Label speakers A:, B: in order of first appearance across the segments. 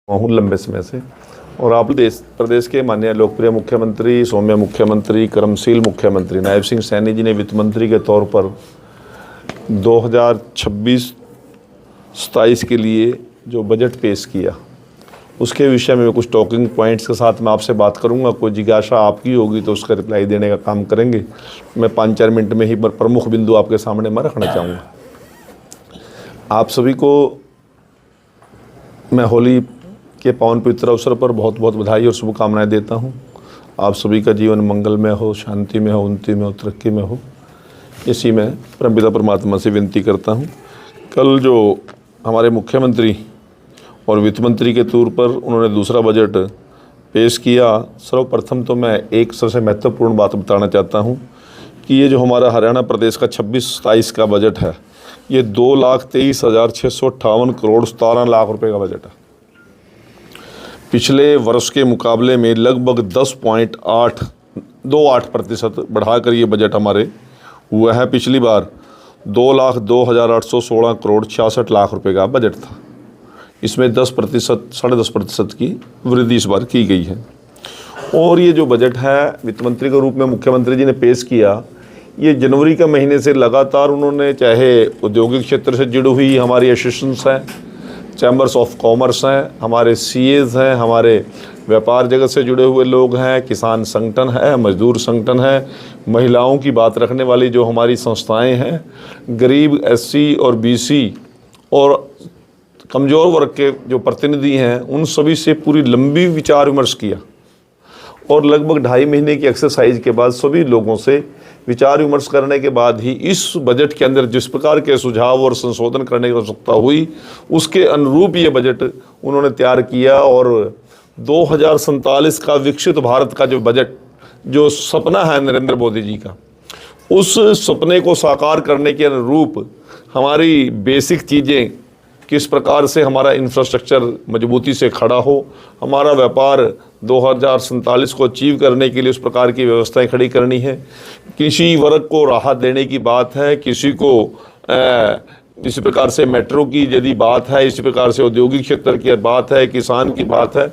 A: हूँ लंबे समय से। और आप प्रदेश के माननीय लोकप्रिय मुख्यमंत्री, सौम्य मुख्यमंत्री, कर्मशील मुख्यमंत्री नायब सिंह सैनी जी ने वित्त मंत्री के तौर पर 2026-27 के लिए जो बजट पेश किया, उसके विषय में कुछ टॉकिंग पॉइंट्स के साथ मैं आपसे बात करूंगा। कोई जिज्ञासा आपकी होगी तो उसका रिप्लाई देने का काम करेंगे। मैं 5-4 मिनट में ही प्रमुख बिंदु आपके सामने मैं रखना चाहूँगा। आप सभी को मैं होली के पावन पवित्र अवसर पर बहुत बहुत बधाई और शुभकामनाएं देता हूं। आप सभी का जीवन मंगलमय हो, शांति में हो, उन्नति में हो, तरक्की में हो, इसी में परमपिता परमात्मा से विनती करता हूं। कल जो हमारे मुख्यमंत्री और वित्त मंत्री के तौर पर उन्होंने दूसरा बजट पेश किया, सर्वप्रथम तो मैं एक सबसे महत्वपूर्ण बात बताना चाहता हूँ कि ये जो हमारा हरियाणा प्रदेश का 26-27 का बजट है, ये 2,23,658 करोड़ 17 लाख रुपए का बजट है। पिछले वर्ष के मुकाबले में लगभग 10.28% बढ़ाकर ये बजट हमारे हुआ है। पिछली बार 2,02,816 करोड़ 66 लाख रुपए का बजट था। इसमें 10%, 10.5% की वृद्धि इस बार की गई है। और ये जो बजट है वित्त मंत्री के रूप में मुख्यमंत्री जी ने पेश किया, ये जनवरी के महीने से लगातार उन्होंने, चाहे औद्योगिक क्षेत्र से जुड़ी हुई हमारी एसोसिएशंस हैं, चैम्बर्स ऑफ कॉमर्स हैं, हमारे सीएज हैं, हमारे व्यापार जगत से जुड़े हुए लोग हैं, किसान संगठन है, मजदूर संगठन है, महिलाओं की बात रखने वाली जो हमारी संस्थाएं हैं, गरीब एससी और बीसी और कमज़ोर वर्ग के जो प्रतिनिधि हैं, उन सभी से पूरी लंबी विचार विमर्श किया। और लगभग 2.5 महीने की एक्सरसाइज के बाद सभी लोगों से विचार विमर्श करने के बाद ही इस बजट के अंदर जिस प्रकार के सुझाव और संशोधन करने की आवश्यकता हुई, उसके अनुरूप ये बजट उन्होंने तैयार किया। और 2047 का विकसित भारत का जो बजट, जो सपना है नरेंद्र मोदी जी का, उस सपने को साकार करने के अनुरूप हमारी बेसिक चीज़ें, किस प्रकार से हमारा इंफ्रास्ट्रक्चर मजबूती से खड़ा हो, हमारा व्यापार 2047 को अचीव करने के लिए उस प्रकार की व्यवस्थाएं खड़ी करनी है। किसी वर्ग को राहत देने की बात है, किसी को इसी प्रकार से मेट्रो की यदि बात है, इसी प्रकार से औद्योगिक क्षेत्र की बात है, किसान की बात है,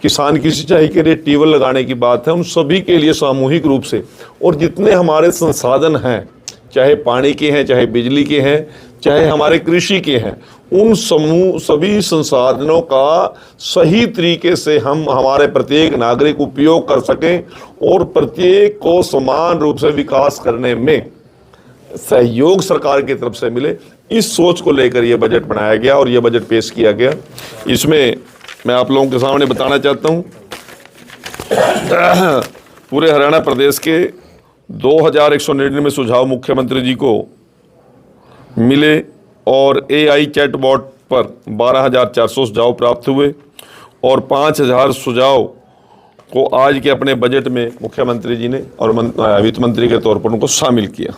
A: किसान की सिंचाई के लिए ट्यूबवेल लगाने की बात है, उन सभी के लिए सामूहिक रूप से, और जितने हमारे संसाधन हैं, चाहे पानी के हैं, चाहे बिजली के हैं, चाहे हमारे कृषि के हैं, उन सभी संसाधनों का सही तरीके से हम हमारे प्रत्येक नागरिक उपयोग कर सकें और प्रत्येक को समान रूप से विकास करने में सहयोग सरकार की तरफ से मिले, इस सोच को लेकर यह बजट बनाया गया और यह बजट पेश किया गया। इसमें मैं आप लोगों के सामने बताना चाहता हूं, पूरे हरियाणा प्रदेश के 2,199 सुझाव मुख्यमंत्री जी को मिले और AI चैटबॉट पर 12,400 सुझाव प्राप्त हुए और 5,000 सुझाव को आज के अपने बजट में मुख्यमंत्री जी ने और वित्त मंत्री के तौर पर उनको शामिल किया।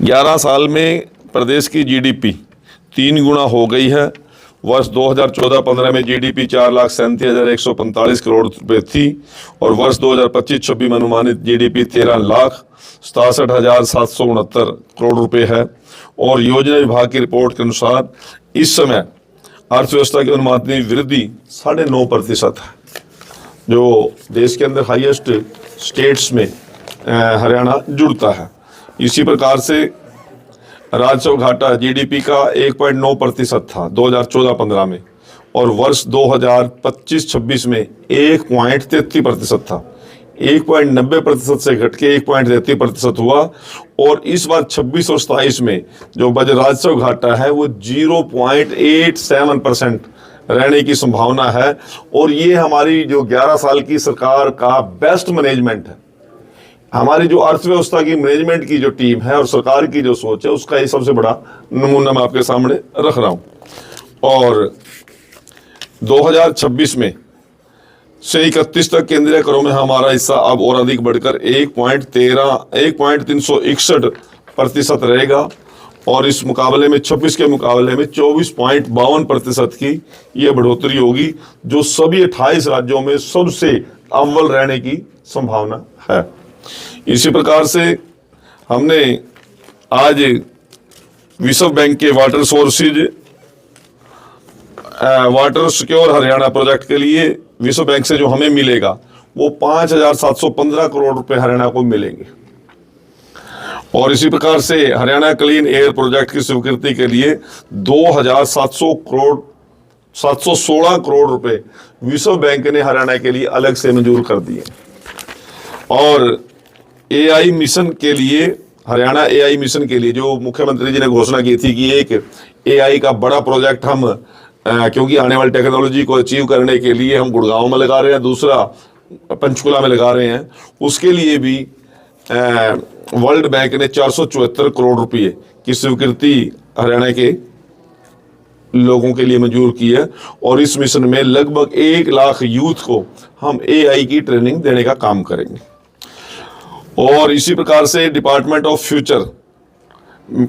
A: 11 साल में प्रदेश की GDP 3 गुना हो गई है। वर्ष 2014-15 में GDP 4,37,145 करोड़ रुपए थी और वर्ष 2025-26 में अनुमानित GDP 13,67,769 करोड़ रुपए है। और योजना विभाग की रिपोर्ट के अनुसार इस समय अर्थव्यवस्था की अनुमानित वृद्धि 9.5% है, जो देश के अंदर हाईएस्ट स्टेट्स में हरियाणा जुड़ता है। इसी प्रकार से राजस्व घाटा GDP का 1.9% था 2014-15 में और वर्ष 2025-26 में 1.33% था। 1.90% से घट के 1.33% हुआ और इस बार 26 और 27 में जो बजट राजस्व घाटा है वो 0.87% रहने की संभावना है। और ये हमारी जो 11 साल की सरकार का बेस्ट मैनेजमेंट है, हमारी जो अर्थव्यवस्था की मैनेजमेंट की जो टीम है और सरकार की जो सोच है, उसका ये सबसे बड़ा नमूना मैं आपके सामने रख रहा हूँ। और 2026 में से 31 तक केंद्रीय करों में हमारा हिस्सा अब और अधिक बढ़कर 1.361% रहेगा और इस मुकाबले में 26 के मुकाबले में 24.52% की ये बढ़ोतरी होगी, जो सभी 28 राज्यों में सबसे अव्वल रहने की संभावना है। इसी प्रकार से हमने आज विश्व बैंक के water sources water secure Haryana project के लिए विश्व बैंक से जो हमें मिलेगा वो 5,715 करोड़ रुपए हरियाणा को मिलेंगे। और इसी प्रकार से हरियाणा क्लीन एयर प्रोजेक्ट की स्वीकृति के लिए 716 करोड़ रुपए विश्व बैंक ने हरियाणा के लिए अलग से मंजूर कर दिए। और एआई मिशन के लिए, हरियाणा एआई मिशन के लिए जो मुख्यमंत्री जी ने घोषणा की थी कि एक एआई का बड़ा प्रोजेक्ट हम क्योंकि आने वाली टेक्नोलॉजी को अचीव करने के लिए हम गुड़गांव में लगा रहे हैं, दूसरा पंचकुला में लगा रहे हैं, उसके लिए भी वर्ल्ड बैंक ने 474 करोड़ रुपए की स्वीकृति हरियाणा के लोगों के लिए मंजूर की है। और इस मिशन में लगभग 1 लाख यूथ को हम एआई की ट्रेनिंग देने का काम करेंगे। और इसी प्रकार से डिपार्टमेंट ऑफ फ्यूचर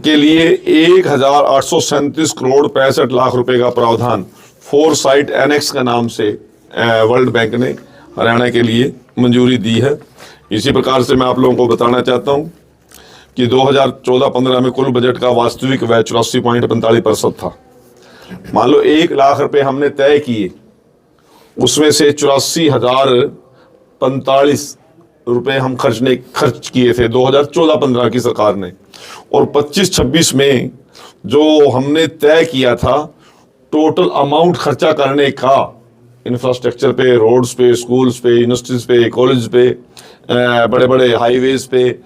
A: के लिए 1,837 करोड़ 65 लाख रुपए का प्रावधान फोरसाइट एनेक्स का नाम से वर्ल्ड बैंक ने हरियाणा के लिए मंजूरी दी है। इसी प्रकार से मैं आप लोगों को बताना चाहता हूं कि 2014-15 में कुल बजट का वास्तविक व्यय 84.45% था। मान लो 1 लाख रुपए हमने तय किए, उसमें से 84,045 रुपए हम खर्च किए थे 2014-15 की सरकार ने। और 25-26 में जो हमने तय किया था टोटल अमाउंट खर्चा करने का इंफ्रास्ट्रक्चर पे, रोड्स पे, स्कूल्स पे, यूनिवर्सिटीज पे, कॉलेज पे, बड़े बड़े हाईवेज पे,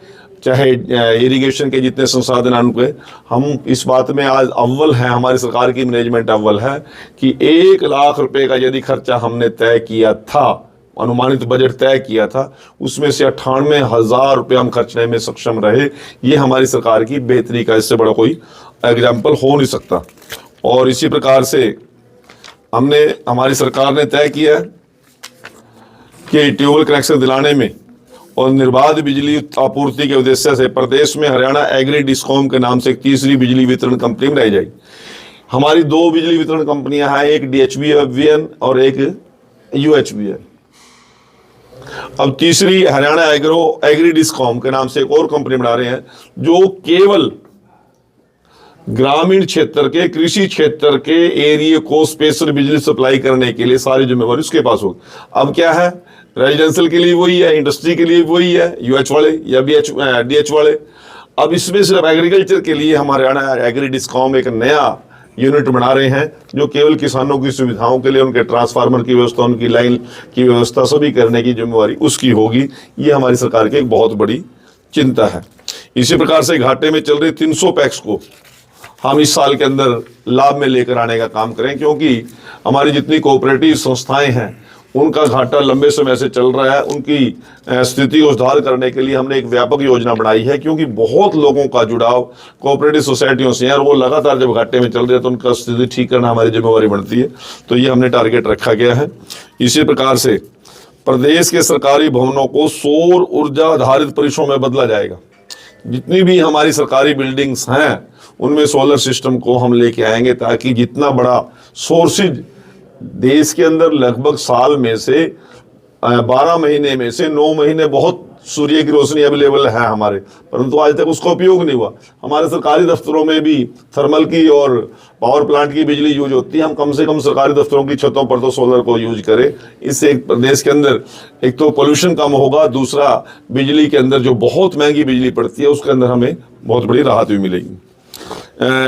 A: चाहे इरिगेशन के जितने संसाधन पे, हम इस बात में आज अव्वल है, हमारी सरकार की मैनेजमेंट अव्वल है कि 1 लाख रुपए का यदि खर्चा हमने तय किया था, अनुमानित बजट तय किया था, उसमें से 98,000 रुपये हम खर्चने में सक्षम रहे। ये हमारी सरकार की बेहतरी का इससे बड़ा कोई एग्जाम्पल हो नहीं सकता। और इसी प्रकार से हमारी सरकार ने तय किया कि ट्यूबवेल कनेक्शन दिलाने में और निर्बाध बिजली आपूर्ति के उद्देश्य से प्रदेश में हरियाणा एग्री डिस्कॉम के नाम से एक तीसरी बिजली वितरण कंपनी बनाई जाएगी। हमारी 2 बिजली वितरण कंपनियां हैं, एक DHBN और एक UHBN। अब तीसरी हरियाणा एग्री डिस्कॉम के नाम से एक और कंपनी बना रहे हैं जो केवल ग्रामीण क्षेत्र के, कृषि क्षेत्र के एरिया को स्पेशल बिजली सप्लाई करने के लिए सारी जिम्मेवारी उसके पास होगी। अब क्या है, रेजिडेंशियल के लिए वही है, इंडस्ट्री के लिए वही है, UH वाले या DH वाले। अब इसमें सिर्फ एग्रीकल्चर के लिए हम हरियाणा एग्री डिस्कॉम एक नया यूनिट बना रहे हैं जो केवल किसानों की सुविधाओं के लिए उनके ट्रांसफार्मर की व्यवस्था, उनकी लाइन की व्यवस्था सभी करने की जिम्मेवारी उसकी होगी। ये हमारी सरकार की एक बहुत बड़ी चिंता है। इसी प्रकार से घाटे में चल रही 300 पैक्स को हम इस साल के अंदर लाभ में लेकर आने का काम करें, क्योंकि हमारी जितनी कोऑपरेटिव संस्थाएं हैं उनका घाटा लंबे समय से चल रहा है। उनकी स्थिति को सुधार करने के लिए हमने एक व्यापक योजना बनाई है, क्योंकि बहुत लोगों का जुड़ाव कोऑपरेटिव सोसाइटियों से है और वो लगातार जब घाटे में चल रहे हैं तो उनका स्थिति ठीक करना हमारी जिम्मेवारी बनती है। तो ये हमने टारगेट रखा गया है। इसी प्रकार से प्रदेश के सरकारी भवनों को सौर ऊर्जा आधारित परिसरों में बदला जाएगा। जितनी भी हमारी सरकारी बिल्डिंग्स हैं उनमें सोलर सिस्टम को हम लेके आएंगे, ताकि जितना बड़ा सोर्सेज देश के अंदर लगभग साल में से 12 महीने में से 9 महीने बहुत सूर्य की रोशनी अवेलेबल है हमारे, परंतु आज तक उसका उपयोग नहीं हुआ। हमारे सरकारी दफ्तरों में भी थर्मल की और पावर प्लांट की बिजली यूज होती है। हम कम से कम सरकारी दफ्तरों की छतों पर तो सोलर को यूज करें। इससे एक प्रदेश के अंदर एक तो पोल्यूशन कम होगा, दूसरा बिजली के अंदर जो बहुत महंगी बिजली पड़ती है उसके अंदर हमें बहुत बड़ी राहत भी मिलेगी।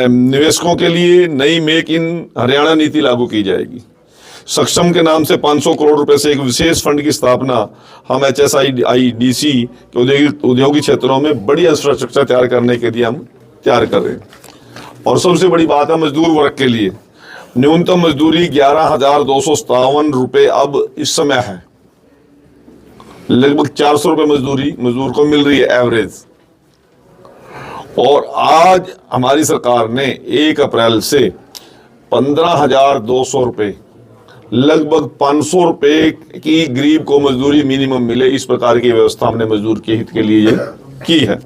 A: निवेशकों के लिए नई मेक इन हरियाणा नीति लागू की जाएगी। सक्षम के नाम से 500 करोड़ रुपए से एक विशेष फंड की स्थापना हम HSIDC के औद्योगिक क्षेत्रों में बड़ी इंफ्रास्ट्रक्चर तैयार करने के लिए हम तैयार कर रहे हैं। और सबसे बड़ी बात है मजदूर वर्ग के लिए न्यूनतम मजदूरी 11,257 रुपए अब इस समय है। लगभग 400 रुपए मजदूरी मजदूर को मिल रही है एवरेज। और आज हमारी सरकार ने 1 अप्रैल से 15,200 रुपए, लगभग 500 रुपए की गरीब को मजदूरी मिनिमम मिले, इस प्रकार की व्यवस्था हमने मजदूर के हित के लिए की है।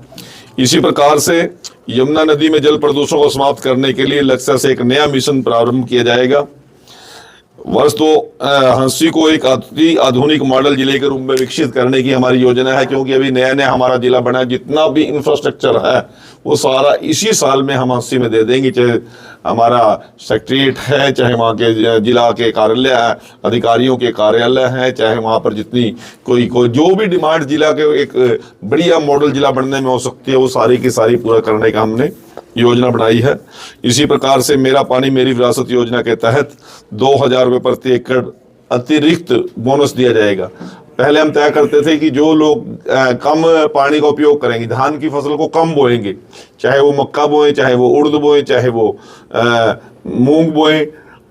A: इसी प्रकार से यमुना नदी में जल प्रदूषण को समाप्त करने के लिए लक्ष्य से एक नया मिशन प्रारंभ किया जाएगा। वर्ष तो हंसी को एक अति आधुनिक मॉडल जिले के रूप में विकसित करने की हमारी योजना है, क्योंकि अभी नया नया हमारा जिला बना है। जितना भी इंफ्रास्ट्रक्चर है वो सारा इसी साल में हम 80 में दे देंगे। चाहे हमारा सेक्रेटरीट है, चाहे वहाँ के जिला के कार्यालय है, अधिकारियों के कार्यालय हैं, चाहे वहाँ पर जितनी कोई जो भी डिमांड जिला के एक बढ़िया मॉडल जिला बनने में हो सकती है, वो सारी की सारी पूरा करने का हमने योजना बनाई है। इसी प्रकार से मेरा पानी मेरी विरासत योजना के तहत 2,000 रुपये प्रति एकड़ अतिरिक्त बोनस दिया जाएगा। पहले हम तय करते थे कि जो लोग कम पानी का उपयोग करेंगे, धान की फसल को कम बोएंगे, चाहे वो मक्का बोए, चाहे वो उड़द बोए, चाहे वो मूंग बोए,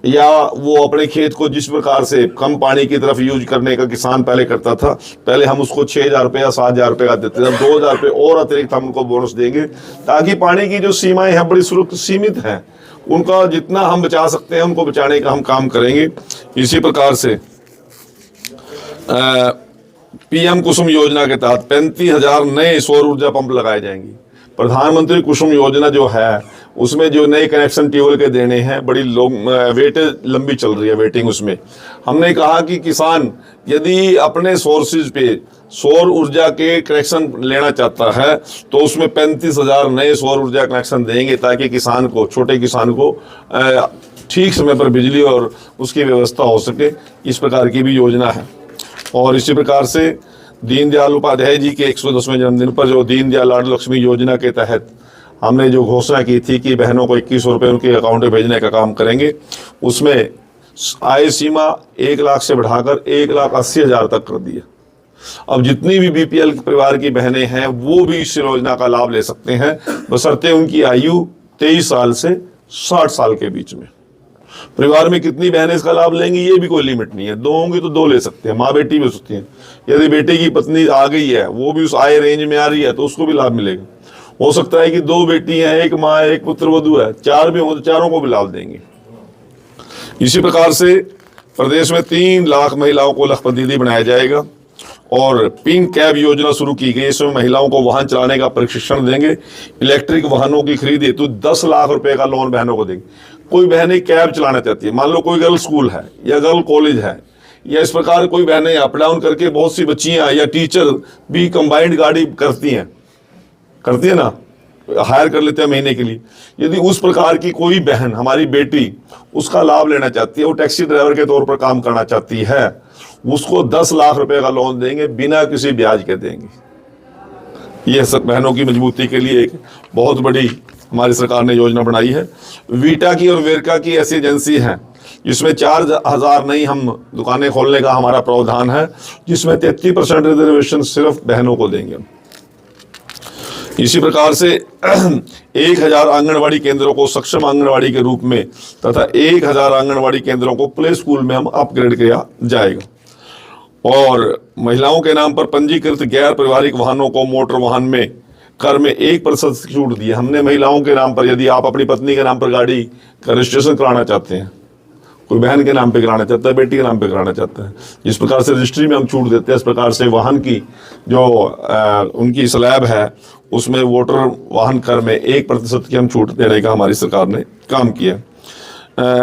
A: या वो अपने खेत को जिस प्रकार से कम पानी की तरफ यूज करने का किसान पहले करता था, पहले हम उसको 6,000 रुपये या 7,000 रुपये का देते थे। 2,000 रुपये और अतिरिक्त हम उनको बोनस देंगे, ताकि पानी की जो सीमाएं हैं बड़ी सीमित हैं, उनका जितना हम बचा सकते हैं उनको बचाने का हम काम करेंगे। इसी प्रकार से पीएम कुसुम योजना के तहत 35,000 नए सौर ऊर्जा पंप लगाए जाएंगे। प्रधानमंत्री कुसुम योजना जो है उसमें जो नए कनेक्शन ट्यूबवेल के देने हैं, बड़ी वेटेज लंबी चल रही है वेटिंग। उसमें हमने कहा कि किसान यदि अपने सोर्सेज पे सौर ऊर्जा के कनेक्शन लेना चाहता है तो उसमें 35,000 नए सौर ऊर्जा कनेक्शन देंगे, ताकि किसान को, छोटे किसान को ठीक समय पर बिजली और उसकी व्यवस्था हो सके। इस प्रकार की भी योजना है। और इसी प्रकार से दीनदयाल उपाध्याय जी के 110वें जन्मदिन पर जो दीनदयाल लाडली लक्ष्मी योजना के तहत हमने जो घोषणा की थी कि बहनों को 2100 रुपये उनके अकाउंट में भेजने का काम करेंगे, उसमें आय सीमा 1 लाख से बढ़ाकर 1,80,000 तक कर दी है। अब जितनी भी बीपीएल परिवार की बहनें हैं वो भी इस योजना का लाभ ले सकते हैं, बशर्ते उनकी आयु 23 साल से 60 साल के बीच में। परिवार में कितनी बहनें इसका लाभ लेंगी ये भी कोई लिमिट नहीं है, 2 होंगी तो 2 ले सकते हैं, माँ बेटी भी हो सकती हैं। यदि बेटे की पत्नी आ गई है, वो भी उस आय रेंज में आ रही है, तो उसको भी लाभ मिलेगा। हो सकता है कि 2 बेटी हैं, 1 माँ है, 1 पुत्र वधू है, 4 भी हो तो चारों को भी लाभ देंगे। इसी प्रकार से प्रदेश में 3 लाख महिलाओं को लखपति दीदी बनाया जाएगा। और पिंक कैब योजना शुरू की गई, इसमें महिलाओं को वाहन चलाने का प्रशिक्षण देंगे। इलेक्ट्रिक वाहनों की खरीद हेतु 10 लाख रुपए का लोन बहनों को देंगे। कोई बहनें कैब चलाना चाहती है, मान लो कोई गर्ल स्कूल है या गर्ल कॉलेज है, या इस प्रकार कोई बहनें अप डाउन करके, बहुत सी बच्चियां या टीचर भी कंबाइंड गाड़ी करती है ना, हायर कर लेते हैं महीने के लिए। यदि उस प्रकार की कोई बहन, हमारी बेटी, उसका लाभ लेना चाहती है, वो टैक्सी ड्राइवर के तौर पर काम करना चाहती है, उसको 10 लाख रुपए का लोन देंगे, बिना किसी ब्याज के देंगे। यह सब बहनों की मजबूती के लिए एक बहुत बड़ी हमारी सरकार ने योजना बनाई है। वीटा की और वेरका की ऐसी एजेंसी है जिसमें 4,000 नई हम दुकानें खोलने का हमारा प्रावधान है, जिसमें 33% रिजर्वेशन सिर्फ बहनों को देंगे। इसी प्रकार से 1,000 आंगनवाड़ी केंद्रों को सक्षम आंगनवाड़ी के रूप में तथा 1,000 आंगनवाड़ी केंद्रों को प्ले स्कूल में हम अपग्रेड किया जाएगा। और महिलाओं के नाम पर पंजीकृत गैर पारिवारिक वाहनों को मोटर वाहन में कर में 1% छूट दी है हमने। महिलाओं के नाम पर, यदि आप अपनी पत्नी के नाम पर गाड़ी का रजिस्ट्रेशन कराना चाहते हैं, कोई बहन के नाम पे कराना चाहता है, बेटी के नाम पे कराना चाहता है, जिस प्रकार से रजिस्ट्री में हम छूट देते हैं, इस प्रकार से वाहन की जो उनकी स्लैब है उसमें मोटर वाहन कर में 1% की हम छूट देने का हमारी सरकार ने काम किया।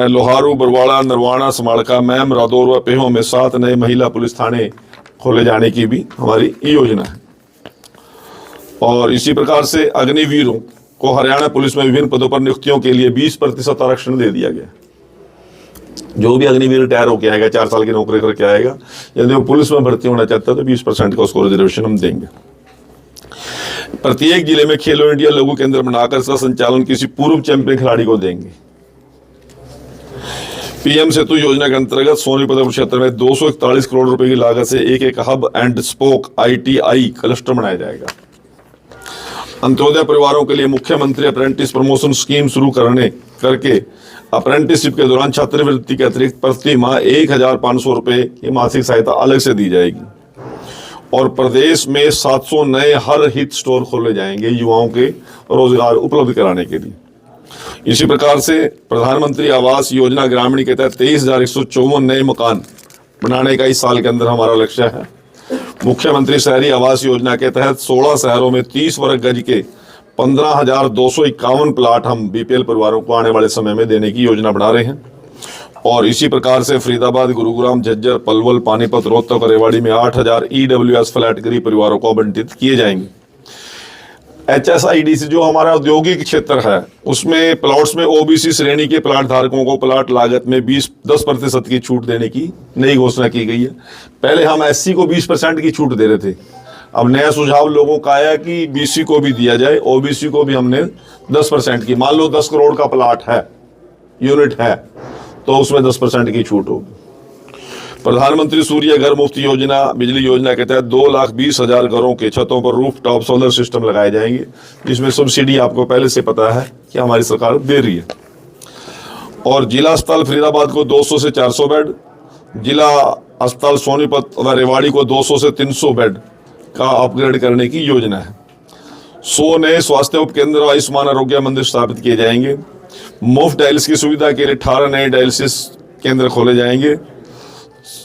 A: लोहारू, बरवाड़ा, नरवाना, समाड़का, मैम, रादौर व पेहो में 7 नए महिला पुलिस थाने खोले जाने की भी हमारी योजना है। और इसी प्रकार से अग्निवीरों को हरियाणा पुलिस में विभिन्न पदों पर नियुक्तियों के लिए 20% आरक्षण दे दिया गया। जो भी अग्निवीर रिटायर होकर आएगा, 4 साल की नौकरी करके आएगा, यदि वो पुलिस में भर्ती होना चाहता है तो 20% का उसको रिजर्वेशन हम देंगे। प्रत्येक जिले में खेलो इंडिया लघु केंद्र बनाकर इसका संचालन किसी पूर्व चैंपियन खिलाड़ी को देंगे। पीएम सेतु योजना के अंतर्गत सोनीपत क्षेत्र में 241 करोड़ रुपए की लागत से एक hub and spoke ITI cluster बनाया जाएगा। अंत्योदय परिवारों के लिए मुख्यमंत्री अप्रेंटिस प्रमोशन स्कीम शुरू करके अप्रेंटिसशिप के दौरान छात्रवृत्ति के अतिरिक्त प्रति माह 1,500 रुपए की मासिक सहायता अलग से दी जाएगी। और प्रदेश में 700 नए हर हित स्टोर खोले जाएंगे युवाओं के रोजगार उपलब्ध कराने के लिए। इसी प्रकार से प्रधानमंत्री आवास योजना ग्रामीण के तहत 23,154 नए मकान बनाने का इस साल के अंदर हमारा लक्ष्य है। मुख्यमंत्री शहरी आवास योजना के तहत 16 शहरों में 30 वर्ग गज के 15,251 प्लाट हम बीपीएल परिवारों को आने वाले समय में देने की योजना बना रहे हैं। और इसी प्रकार से फरीदाबाद, गुरुग्राम, झज्जर, पलवल, पानीपत, रोहतक और रेवाड़ी में 8,000 EWS फ्लैट गरीब परिवारों को आवंटित किए जाएंगे। HSIDC जो हमारा औद्योगिक क्षेत्र है, उसमें प्लॉट्स में OBC श्रेणी के प्लाट धारकों को प्लाट लागत में 10% की छूट देने की नई घोषणा की गई है। पहले हम SC को 20% की छूट दे रहे थे। अब नया सुझाव लोगों का आया कि BC को भी दिया जाए, OBC को भी हमने 10% की। मान लो 10 करोड़ का प्लाट है, यूनिट है, तो उसमें 10% की छूट होगी। प्रधानमंत्री सूर्य घर मुफ्त योजना, बिजली योजना के तहत 2,20,000 घरों के छतों पर रूफ टॉप सोलर सिस्टम लगाए जाएंगे, जिसमें सब्सिडी आपको पहले से पता है कि हमारी सरकार दे रही है। और जिला अस्पताल फरीदाबाद को 200 से 400 बेड, जिला अस्पताल सोनीपत व रेवाड़ी को 200 से 300 बेड का अपग्रेड करने की योजना है। 100 नए स्वास्थ्य उपकेंद्र और आयुष्मान आरोग्य मंदिर स्थापित किए जाएंगे। मुफ्त डायलिसिस की सुविधा के लिए 18 नए डायलिसिस केंद्र खोले जाएंगे।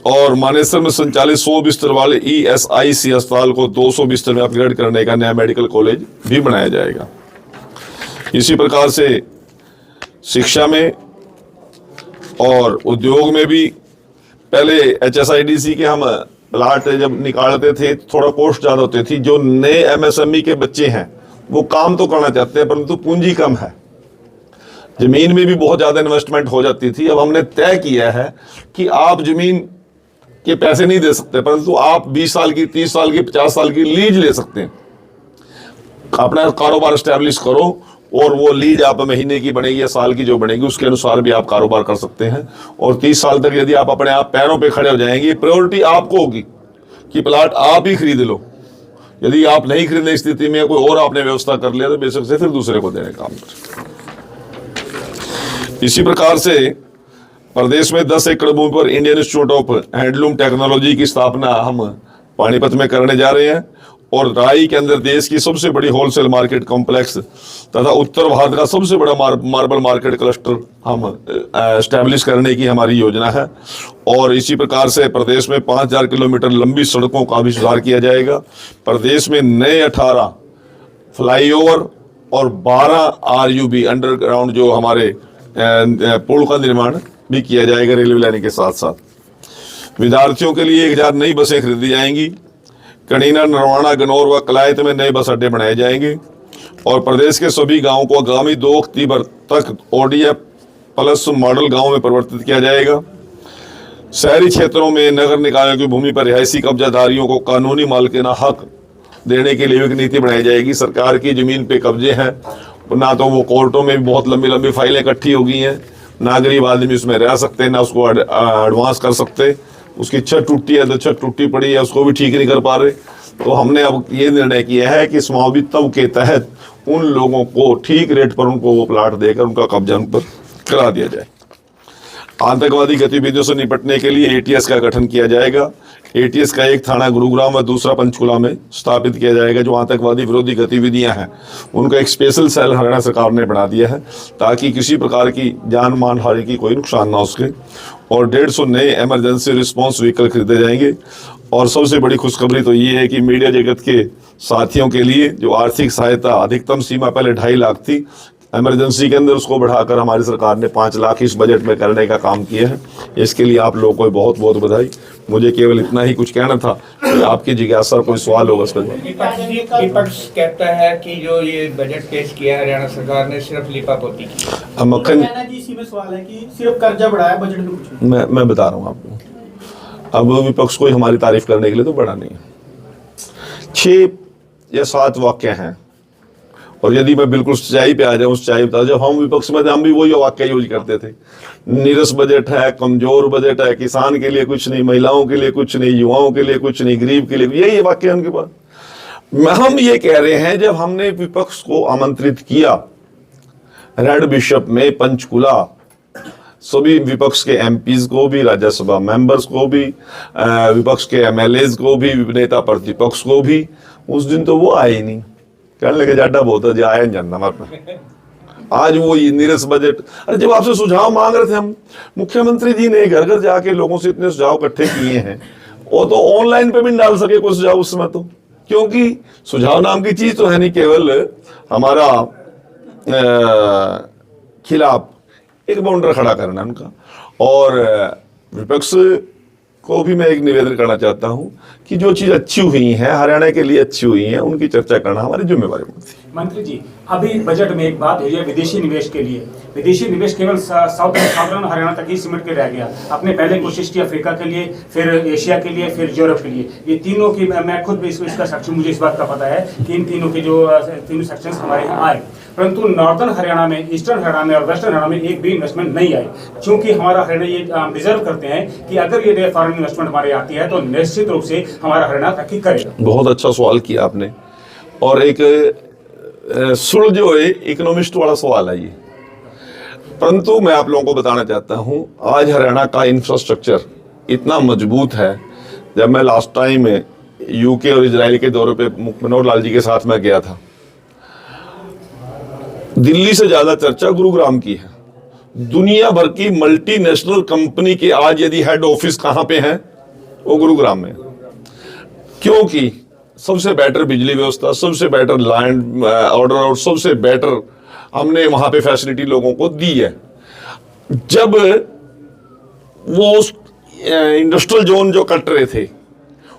A: और मानेसर में संचालित 100 बिस्तर वाले ESIC अस्पताल को 200 बिस्तर में अपग्रेड करने का नया मेडिकल कॉलेज भी बनाया जाएगा। इसी प्रकार से शिक्षा में और उद्योग में भी पहले HSIDC के हम प्लाट जब निकालते थे थोड़ा कॉस्ट ज्यादा होती थी। जो नए MSME के बच्चे हैं वो काम तो करना चाहते हैं, परंतु पूंजी कम है, जमीन में भी बहुत ज्यादा इन्वेस्टमेंट हो जाती थी। अब हमने तय किया है कि आप जमीन के पैसे नहीं दे सकते, परंतु आप 20 साल की, 30 साल की, 50 साल की लीज ले सकते हैं। अपना कारोबार स्टैब्लिश करो और वो लीज आप महीने की बनेगी या साल की जो बनेगी उसके अनुसार भी आप कारोबार कर सकते हैं। और 30 साल तक यदि आप अपने आप पैरों पे खड़े हो जाएंगे, प्रायोरिटी आपको होगी कि प्लाट आप ही खरीद लो। यदि आप नहीं खरीदने की स्थिति में कोई और आपने व्यवस्था कर लिया तो बेशक से फिर दूसरे को देने का काम करें। इसी प्रकार से प्रदेश में 10 एकड़ भूमि पर Indian institute of handloom technology की स्थापना हम पानीपत में करने जा रहे हैं। और राई के अंदर देश की सबसे बड़ी होलसेल मार्केट कॉम्प्लेक्स तथा उत्तर भारत का सबसे बड़ा मार्बल मार्केट क्लस्टर हम एस्टैब्लिश करने की हमारी योजना है। और इसी प्रकार से प्रदेश में 5,000 किलोमीटर लंबी सड़कों का भी सुधार किया जाएगा। प्रदेश में नए 18 फ्लाईओवर और 12 RUB अंडरग्राउंड जो हमारे पुल का निर्माण भी किया जाएगा रेलवे लाइन के साथ साथ। विद्यार्थियों के लिए 1,000 नई बसें खरीदी जाएंगी। कनीना, नरवाना, गनौर व कलायत में नए बस अड्डे बनाए जाएंगे। और प्रदेश के सभी गांवों को आगामी 2 अक्टूबर तक ODF प्लस मॉडल गांव में परिवर्तित किया जाएगा। शहरी क्षेत्रों में नगर निकायों की भूमि पर रिहायशी कब्जाधारियों को कानूनी मालिकाना हक देने के लिए एक नीति बनाई जाएगी। सरकार की जमीन पे कब्जे हैं, ना तो वो कोर्टों में भी बहुत लंबी लंबी फाइलें इकट्ठी हो गई हैं, ना गरीब आदमी उसमें रह सकते, ना उसको एडवांस कर सकते। उसकी छत टूटी है तो छत टूटी पड़ी है, उसको भी ठीक नहीं कर पा रहे। तो हमने अब ये निर्णय किया है कि स्वामित्व के तहत उन लोगों को ठीक रेट पर उनको वो प्लाट देकर उनका कब्जा उन पर करा दिया जाए। आतंकवादी गतिविधियों से निपटने के लिए ATS का गठन किया जाएगा। ATS का एक थाना गुरुग्राम और दूसरा पंचकुला में स्थापित किया जाएगा। जो आतंकवादी विरोधी गतिविधियां हैं उनका एक स्पेशल सेल हरियाणा सरकार ने बना दिया है ताकि किसी प्रकार की जान मान हानि की कोई नुकसान ना हो सके। और 150 नए इमरजेंसी रिस्पांस व्हीकल खरीदे जाएंगे। और सबसे बड़ी खुशखबरी तो ये है कि मीडिया जगत के साथियों के लिए जो आर्थिक सहायता अधिकतम सीमा पहले 2.5 लाख थी, इमरजेंसी के अंदर उसको बढ़ाकर हमारी सरकार ने 5 लाख इस बजट में करने का काम किया है। इसके लिए आप लोगों को बहुत बहुत बधाई। मुझे केवल इतना ही कुछ कहना था कि आपकी जिज्ञासा कोई सवाल होगा इस पर।
B: विपक्ष कहता है कि जो ये बजट पेश किया है हरियाणा सरकार ने सिर्फ लिपापोती की।
A: मक्खन
C: जी इसी में सवाल है कि सिर्फ कर्जा बढ़ाया, बजट में कुछ नहीं।
A: मैं बता रहा हूँ आपको। अब विपक्ष को हमारी तारीफ करने के लिए तो बड़ा नहीं है। 6 या 7 वाक्य हैं और यदि मैं बिल्कुल सच्चाई पे आ जाऊं, सच्चाई बता, जब हम विपक्ष में थे हम भी वही वाक्य यूज करते थे। नीरस बजट है, कमजोर बजट है, किसान के लिए कुछ नहीं, महिलाओं के लिए कुछ नहीं, युवाओं के लिए कुछ नहीं, गरीब के लिए, यही वाक्य है उनके पास। हम ये कह रहे हैं जब हमने विपक्ष को आमंत्रित किया रेड बिशप में पंचकुला, सभी विपक्ष के MPs को भी, राज्यसभा मेंबर्स को भी, विपक्ष के MLAs को भी, नेता प्रतिपक्ष को भी, उस दिन तो वो आए ही नहीं। कहने लगे जाडा बहुत है, आया नहीं जानना हमारे। आज वो नीरस बजट। अरे जब आपसे सुझाव मांग रहे थे हम, मुख्यमंत्री जी ने घर घर जाके लोगों से इतने सुझाव इकट्ठे किए हैं, वो तो ऑनलाइन पे भी डाल सके कोई सुझाव उस समय तो, क्योंकि सुझाव नाम की चीज तो है नहीं, केवल हमारा खिलाफ एक बाउंडर खड़ा करना उनका। और विपक्ष को भी मैं एक निवेदन करना चाहता हूं कि जो चीज़ अच्छी हुई है, हरियाणा के लिए अच्छी हुई है, उनकी चर्चा करना हमारी जिम्मेवारी बनती है।
D: मंत्री जी, अभी बजट में एक बात हुई है विदेशी निवेश के लिए। विदेशी निवेश केवल साउदर्न हरियाणा तक ही सिमट के रह गया। आपने पहले कोशिश की अफ्रीका के लिए, फिर एशिया के लिए, फिर यूरोप के लिए। ये तीनों की मैं खुद भी इसका सेक्शन, मुझे इस बात का पता है कि इन तीनों के जो तीनों सेक्शंस हमारे यहाँ आए, परंतु नॉर्दर्न हरियाणा में, ईस्टर्न हरियाणा में और वेस्टर्न हरियाणा में एक भी इन्वेस्टमेंट नहीं आई। क्योंकि हमारा हरियाणा ये डिजर्व करते हैं कि अगर ये फॉरेन इन्वेस्टमेंट हमारे आती है तो निश्चित रूप से हमारा हरियाणा तरक्की करेगा।
A: बहुत अच्छा सवाल किया आपने, और एक सुलझे हुए इकोनॉमिस्ट वाला सवाल है ये। परंतु मैं आप लोगों को बताना चाहता हूं, आज हरियाणा का इंफ्रास्ट्रक्चर इतना मजबूत है। जब मैं लास्ट टाइम यूके और इजराइल के दौरे पे मनोहर लाल जी के साथ में गया था, दिल्ली से ज्यादा चर्चा गुरुग्राम की है। दुनिया भर की मल्टीनेशनल कंपनी के आज यदि हेड ऑफिस कहां पे है, वो गुरुग्राम में। क्योंकि सबसे बेटर बिजली व्यवस्था, सबसे बेटर लैंड ऑर्डर और सबसे बेटर हमने वहां पे फैसिलिटी लोगों को दी है। जब वो इंडस्ट्रियल जोन जो कट रहे थे,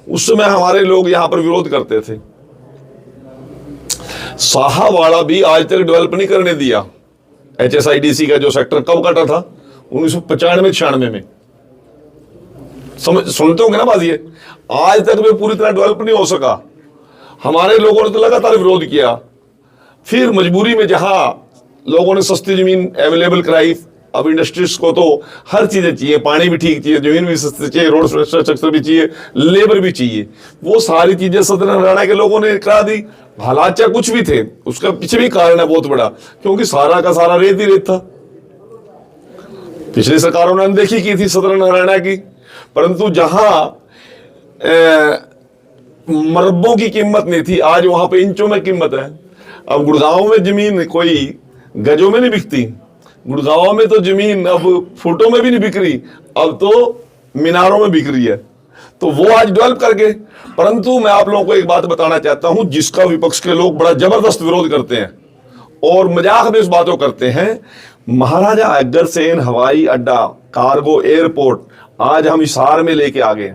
A: उस समय हमारे लोग यहां पर विरोध करते थे। साहावाड़ा भी आज तक डेवलप नहीं करने दिया। HSIDC का जो सेक्टर कब कटा था, 1995-96 में। सुनते होंगे ना बात ये। आज तक भी पूरी तरह डेवलप नहीं हो सका। हमारे लोगों ने तो लगातार विरोध किया। फिर मजबूरी में जहां लोगों ने सस्ती जमीन अवेलेबल कराई, अब इंडस्ट्रीज को तो हर चीजें चाहिए, पानी भी ठीक चाहिए, जमीन भी सस्ती चाहिए, रोड इंफ्रास्ट्रक्चर भी चाहिए, लेबर भी चाहिए। वो सारी चीजें सदन हरियाणा के लोगों ने करा दी। हालात चाहे कुछ भी थे, उसका पीछे भी कारण है बहुत बड़ा, क्योंकि सारा का सारा रेत ही रेत था। पिछली सरकारों ने अनदेखी की थी सदन हरियाणा की। परंतु जहां मरब्बों की कीमत नहीं थी, आज वहां पे इंचों में कीमत है। अब गुड़गांव में जमीन कोई गजों में नहीं बिकती, गुड़गांव में तो जमीन अब फुटों में भी नहीं बिक रही, अब तो मीनारों में बिक रही है। तो वो आज डेवलप कर गए। परंतु मैं आप लोगों को एक बात बताना चाहता हूं, जिसका विपक्ष के लोग बड़ा जबरदस्त विरोध करते हैं और मजाक में इस बात को करते हैं। महाराजा अग्रसेन हवाई अड्डा, कार्गो एयरपोर्ट आज हम हिसार में लेके आ गए।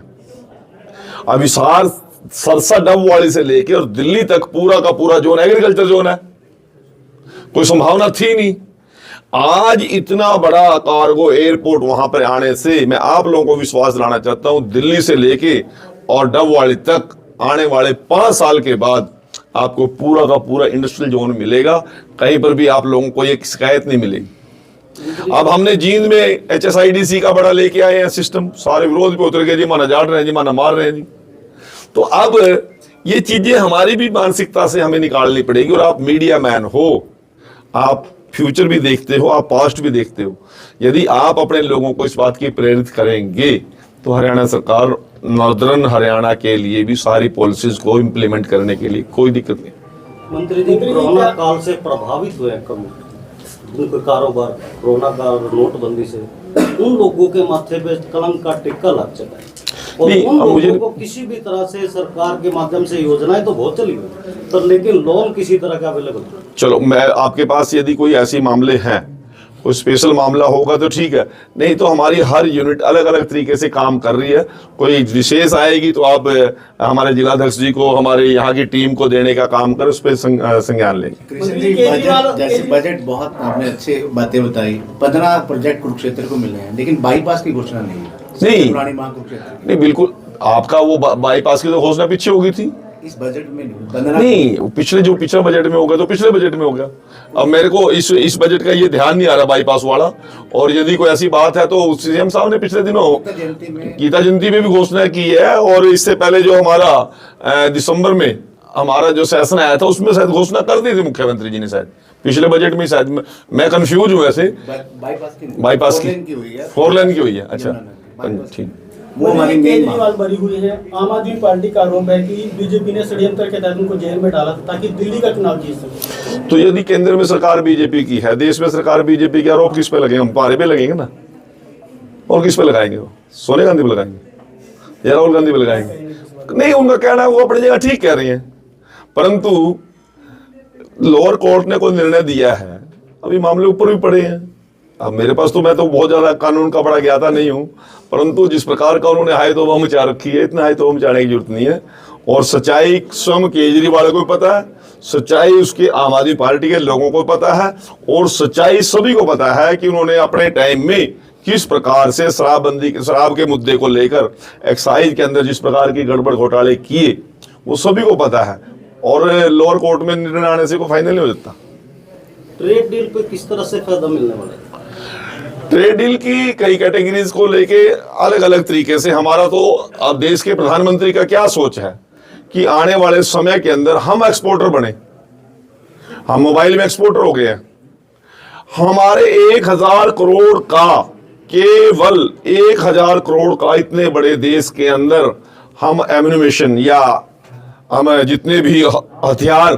A: अब हिसार सरसा डबवाली से लेके और दिल्ली तक पूरा का पूरा जोन एग्रीकल्चर जोन है। कोई संभावना थी नहीं। आज इतना बड़ा कार्गो एयरपोर्ट वहां पर आने से मैं आप लोगों को विश्वास दिलाना चाहता हूं, दिल्ली से लेके और डबवाली तक आने वाले 5 साल के बाद आपको पूरा का पूरा इंडस्ट्रियल जोन मिलेगा। कहीं पर भी आप लोगों को ये शिकायत नहीं मिलेगी। अब हमने जींद में HSIDC का बड़ा लेके आए हैं सिस्टम, सारे विरोध पे उतर गए जी, माना जाट रहे हैं जी, माना मार रहे हैं जी। तो अब ये चीजें हमारी भी मानसिकता से हमें निकालनी पड़ेगी। और आप मीडिया मैन हो, आप फ्यूचर भी देखते हो, आप पास्ट भी देखते हो। यदि आप अपने लोगों को इस बात की प्रेरित करेंगे तो हरियाणा सरकार नॉर्दर्न हरियाणा के लिए भी सारी पॉलिसीज को इम्प्लीमेंट करने के लिए कोई दिक्कत नहीं।
E: मंत्री जी, कोरोना काल से प्रभावित हुए कम उनके कारोबार, कोरोना का नोटबंदी से उन लोगों के माथे पे कलंक का टिक्का लग चुका है। और उन लोगों को किसी भी तरह से सरकार के माध्यम से योजनाएं तो बहुत चली हुई, पर लेकिन लोन किसी तरह का अवेलेबल। चलो,
A: मैं आपके पास यदि कोई ऐसी मामले हैं, कोई स्पेशल मामला होगा तो ठीक है, नहीं तो हमारी हर यूनिट अलग अलग तरीके से काम कर रही है। कोई विशेष आएगी तो आप हमारे जिलाध्यक्ष जी को, हमारे यहाँ की टीम को देने का काम कर, उस पर संज्ञान लेंगे।
F: कृष्ण जी, बजट बहुत आपने अच्छी बातें बताई। 15 प्रोजेक्ट कुरुक्षेत्र को मिले हैं, लेकिन बाईपास की घोषणा नहीं है। पुरानी मांग कुरुक्षेत्र
A: नहीं, बिल्कुल आपका वो बाईपास की तो घोषणा पीछे हो गई थी,
F: इस बजट में
A: नहीं। पिछले बजट में हो गया तो पिछले बजट में हो गया। अब मेरे को इस बजट का ये ध्यान नहीं आ रहा बाईपास वाला। और यदि कोई ऐसी बात है तो CM साहब ने पिछले दिनों गीता जयंती में भी घोषणा की है, और इससे पहले जो हमारा दिसंबर में हमारा जो सेशन आया था उसमें शायद घोषणा कर दी थी मुख्यमंत्री जी ने, शायद पिछले बजट में। शायद मैं कंफ्यूज हूँ वैसे। बाईपास की 4 लेन की हुई है। अच्छा, ठीक।
C: वो केजरीवाल भरी हुई है। आम आदमी पार्टी का आरोप है कि बीजेपी ने षड्यंत्र के तहत उनको जेल में डाला था ताकि दिल्ली का चुनाव जीत सके।
A: तो यदि केंद्र में सरकार बीजेपी की है, देश में सरकार बीजेपी की, आरोप किस पे लगेंगे? हम पारे पे लगेंगे ना। और किस पे लगाएंगे? वो सोनिया गांधी पे लगाएंगे या राहुल गांधी पे लगाएंगे? नहीं, उनका कहना है वो अपनी जगह ठीक कह रही है, परंतु लोअर कोर्ट ने कोई निर्णय दिया है, अभी मामले ऊपर भी पड़े हैं। अब मेरे पास तो, मैं तो बहुत ज्यादा कानून का बड़ा ज्ञाता नहीं हूँ, परंतु जिस प्रकार का उन्होंने हाई तौबा मचा रखी है, इतना हाई तौबा मचाने की जरूरत नहीं है। और सच्चाई स्वयं केजरीवाल को भी पता है, सच्चाई उसके आम आदमी पार्टी के लोगों को पता है, और सच्चाई सभी को पता है कि उन्होंने अपने टाइम में किस प्रकार से शराब के मुद्दे को लेकर एक्साइज के अंदर जिस प्रकार की गड़बड़ घोटाले किए, वो सभी को पता है। और लोअर कोर्ट में निर्णय आने से कोई फाइनल नहीं हो जाता।
E: ट्रेड डील पे किस तरह से फायदा मिलने वाला है?
A: ट्रेड डील की कई कैटेगरीज को लेके अलग अलग तरीके से, हमारा तो अब देश के प्रधानमंत्री का क्या सोच है कि आने वाले समय के अंदर हम एक्सपोर्टर बने। हम मोबाइल में एक्सपोर्टर हो गए हैं। हमारे 1000 करोड़ का, केवल 1000 करोड़ का इतने बड़े देश के अंदर हम एम्यूनिशन या हम जितने भी हथियार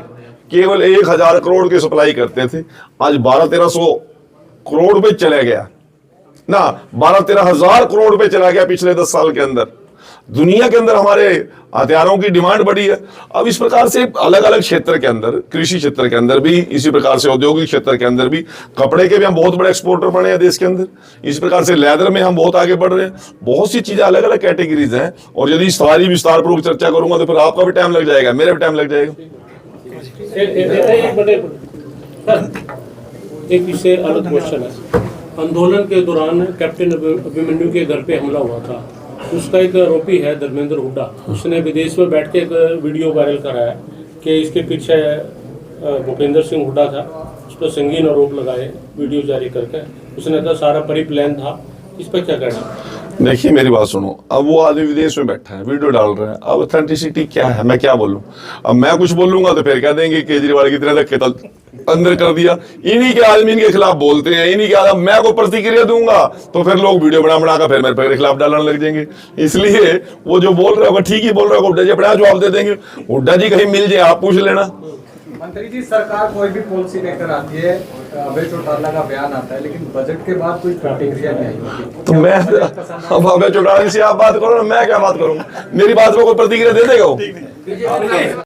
A: केवल 1000 करोड़ की सप्लाई करते थे, आज 1200-1300 करोड़ पे चला गया ना, 12-13 हजार करोड़ पे चला गया पिछले 10 साल के अंदर। दुनिया के अंदर हमारे हथियारों की डिमांड बढ़ी है। अब इस प्रकार से अलग अलग क्षेत्र के अंदर, कृषि क्षेत्र के अंदर भी, इसी प्रकार से औद्योगिक क्षेत्र के अंदर भी, कपड़े के भी हम बहुत बड़े एक्सपोर्टर बने हैं देश के अंदर। इस प्रकार से लेदर में हम बहुत आगे बढ़ रहे हैं। बहुत सी चीजें अलग अलग कैटेगरीज हैं, और यदि सारी विस्तार पूर्वक चर्चा करूंगा तो फिर आपका भी टाइम लग जाएगा, मेरा भी टाइम लग जाएगा।
G: एक इससे अलग क्वेश्चन है। आंदोलन के दौरान कैप्टन अभिमन्यु के घर पे हमला हुआ था, उसका एक आरोपी है धर्मेंद्र हुड्डा, उसने विदेश में बैठ के एक वीडियो वायरल करा है कि इसके पीछे भूपेंद्र सिंह हुड्डा था, उस पर संगीन आरोप लगाए वीडियो जारी करके। उसने कहा सारा परी प्लान था। इस पर क्या कहना?
A: देखिए मेरी बात सुनो, अब वो आदमी विदेश में बैठा है, वीडियो डाल रहा है, अब ऑथेंटिसिटी क्या है, मैं क्या बोलूं? अब मैं कुछ बोलूंगा तो फिर कह देंगे केजरीवाल की तरह धक्के अंदर कर दिया, इन्हीं के आदमी इनके खिलाफ बोलते हैं, इन्हीं के आदमी, मैं को प्रतिक्रिया दूंगा तो फिर लोग वीडियो बना कर फिर मेरे खिलाफ डालने लग जाएंगे। इसलिए वो जो बोल रहे होगा ठीक ही बोल रहे होगा, हुड्डा जी अपना जवाब दे देंगे। हुड्डा जी कहीं मिल जाए आप पूछ लेना।
H: मंत्री जी, सरकार कोई भी पॉलिसी लेकर आती है, अभय चौटाला का बयान आता है, लेकिन बजट के बाद कोई प्रतिक्रिया नहीं आई।
A: तो मैं अब अभय चौटाला से आप बात करो ना, मैं क्या बात करूंगा? मेरी बात में कोई प्रतिक्रिया दे देगा वो?